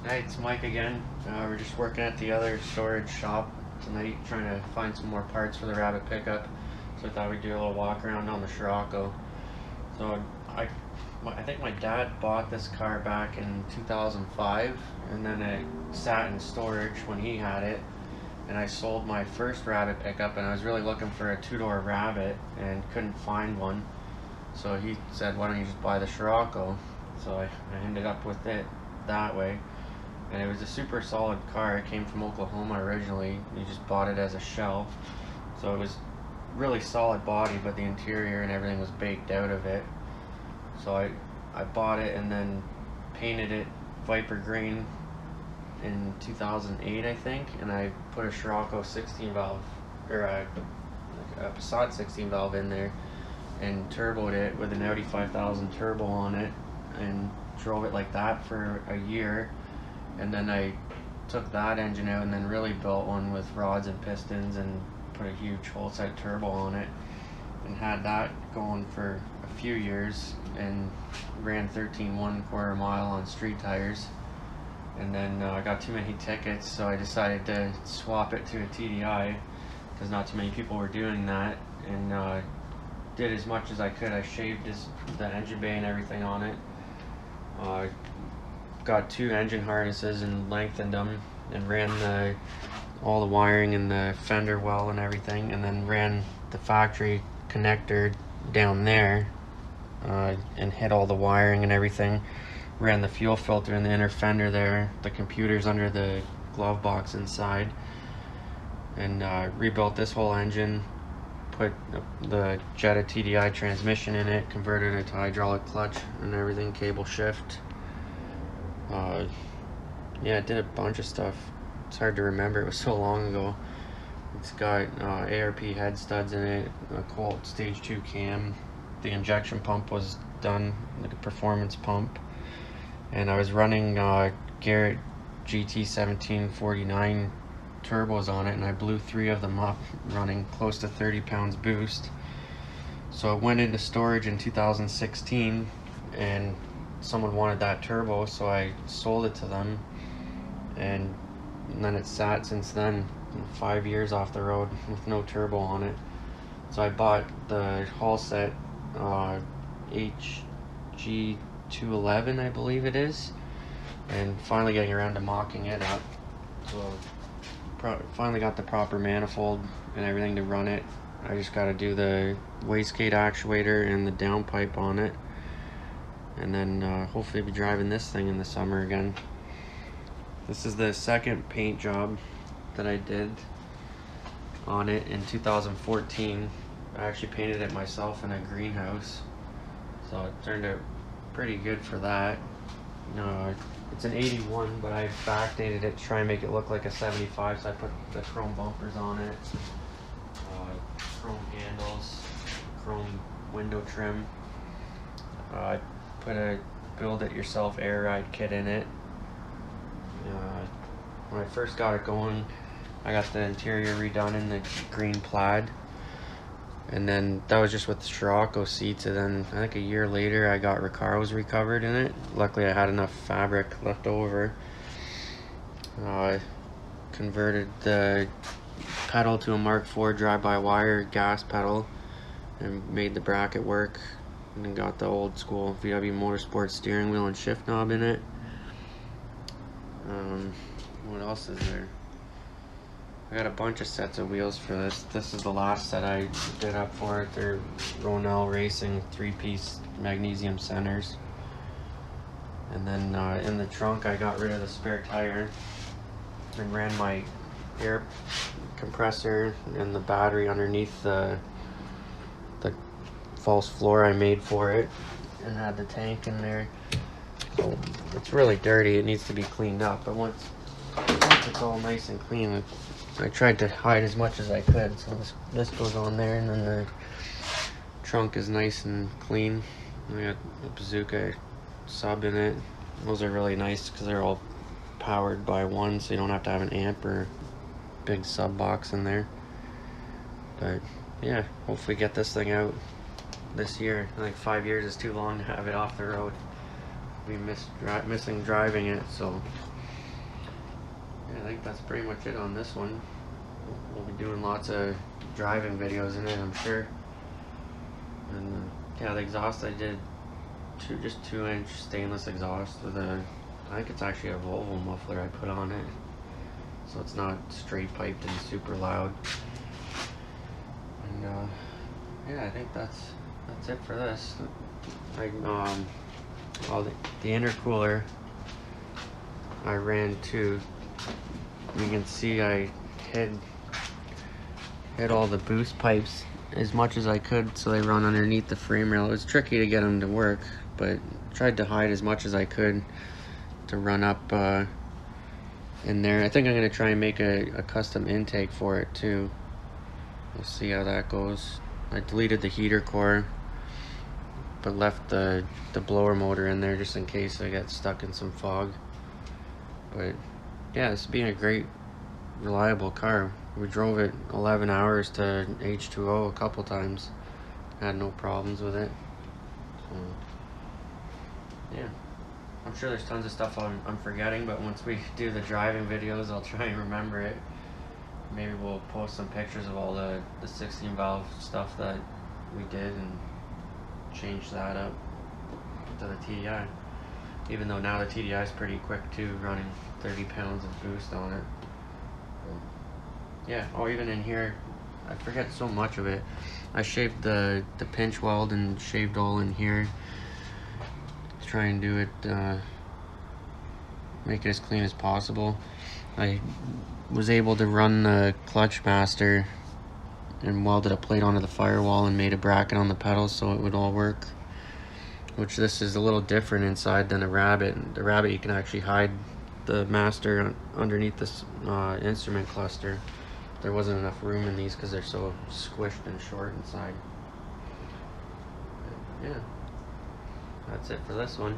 Hey, it's Mike again. We're just working at the other storage shop tonight, trying to find some more parts for the rabbit pickup. So I thought we'd do a little walk around on the Scirocco. So I think my dad bought this car back in 2005, and then it sat in storage when he had it. And I sold my first rabbit pickup, and I was really looking for a two-door rabbit and couldn't find one. So he said, "Why don't you just buy the Scirocco?" So I ended up with it that way. And it was a super solid car. It came from Oklahoma originally. You just bought it as a shell, so it was really solid body, but the interior and everything was baked out of it. So I bought it and then painted it Viper green in 2008, I think, and I put a Scirocco 16 valve, or a Passat 16 valve in there, and turboed it with an Audi 5000 turbo on it, and drove it like that for a year. And then I took that engine out and then really built one with rods and pistons and put a huge whole set turbo on it, and had that going for a few years, and ran 13 1/4 mile on street tires. And then I got too many tickets, so I decided to swap it to a TDI because not too many people were doing that, and did as much as I could. I shaved the engine bay and everything on it. Got 2 engine harnesses and lengthened them, and ran all the wiring in the fender well and everything, and then ran the factory connector down there and hit all the wiring and everything. Ran the fuel filter in the inner fender there, the computer's under the glove box inside, and rebuilt this whole engine, put the Jetta TDI transmission in it, converted it to hydraulic clutch and everything, cable shift. Yeah, it did a bunch of stuff. It's hard to remember, it was so long ago. It's got ARP head studs in it, a Colt stage 2 cam. The injection pump was done, like a performance pump. And I was running Garrett GT 1749 turbos on it, and I blew 3 of them up, running close to 30 pounds boost. So it went into storage in 2016, and someone wanted that turbo, so I sold it to them, and then it sat since then, 5 years off the road with no turbo on it. So I bought the hull set HG211, I believe it is, and finally getting around to mocking it up. So finally got the proper manifold and everything to run it. I just got to do the wastegate actuator and the downpipe on it, and then hopefully be driving this thing in the summer again. This is the second paint job that I did on it in 2014. I actually painted it myself in a greenhouse, so it turned out pretty good for that. It's an 81, but I backdated it to try and make it look like a 75, so I put the chrome bumpers on it, chrome handles, chrome window trim. I put a build-it-yourself air ride kit in it. When I first got it going, I got the interior redone in the green plaid, and then that was just with the Scirocco seats. And then I think a year later I got Recaros recovered in it. Luckily I had enough fabric left over. I converted the pedal to a Mark IV drive-by-wire gas pedal and made the bracket work, and then got the old school VW Motorsport steering wheel and shift knob in it. What else is there? I got a bunch of sets of wheels for this. This is the last set I did up for it. They're Ronell Racing 3-piece magnesium centers. And then in the trunk I got rid of the spare tire and ran my air compressor and the battery underneath the false floor I made for it, and had the tank in there. So it's really dirty, it needs to be cleaned up, but once it's all nice and clean, I tried to hide as much as I could. So this goes on there, and then the trunk is nice and clean. I got a Bazooka sub in it. Those are really nice because they're all powered by one, so you don't have to have an amp or big sub box in there. But yeah, hopefully get this thing out this year. I think 5 years is too long to have it off the road. We missing driving it, so yeah, I think that's pretty much it on this one. We'll be doing lots of driving videos in it, I'm sure. And yeah, the exhaust I did just 2-inch stainless exhaust with I think it's actually a Volvo muffler I put on it, so it's not straight piped and super loud. And yeah, I think that's it for this. The intercooler I ran too. You can see I hid all the boost pipes as much as I could so they run underneath the frame rail. It was tricky to get them to work, but tried to hide as much as I could to run up in there. I think I'm going to try and make a custom intake for it too. We'll see how that goes. I deleted the heater core, but left the blower motor in there just in case I get stuck in some fog. But yeah, this being a great, reliable car. We drove it 11 hours to H2O a couple times. Had no problems with it. So, yeah. I'm sure there's tons of stuff I'm forgetting, but once we do the driving videos, I'll try and remember it. Maybe we'll post some pictures of all the 16 valve stuff that we did and change that up to the TDI. Even though now the TDI is pretty quick too, running 30 pounds of boost on it. Yeah, oh, even in here, I forget so much of it. I shaved the pinch weld and shaved all in here. Try and do it, make it as clean as possible. I was able to run the clutch master and welded a plate onto the firewall and made a bracket on the pedals so it would all work. Which this is a little different inside than a Rabbit. The Rabbit, you can actually hide the master underneath this instrument cluster. There wasn't enough room in these because they're so squished and short inside. But yeah, that's it for this one.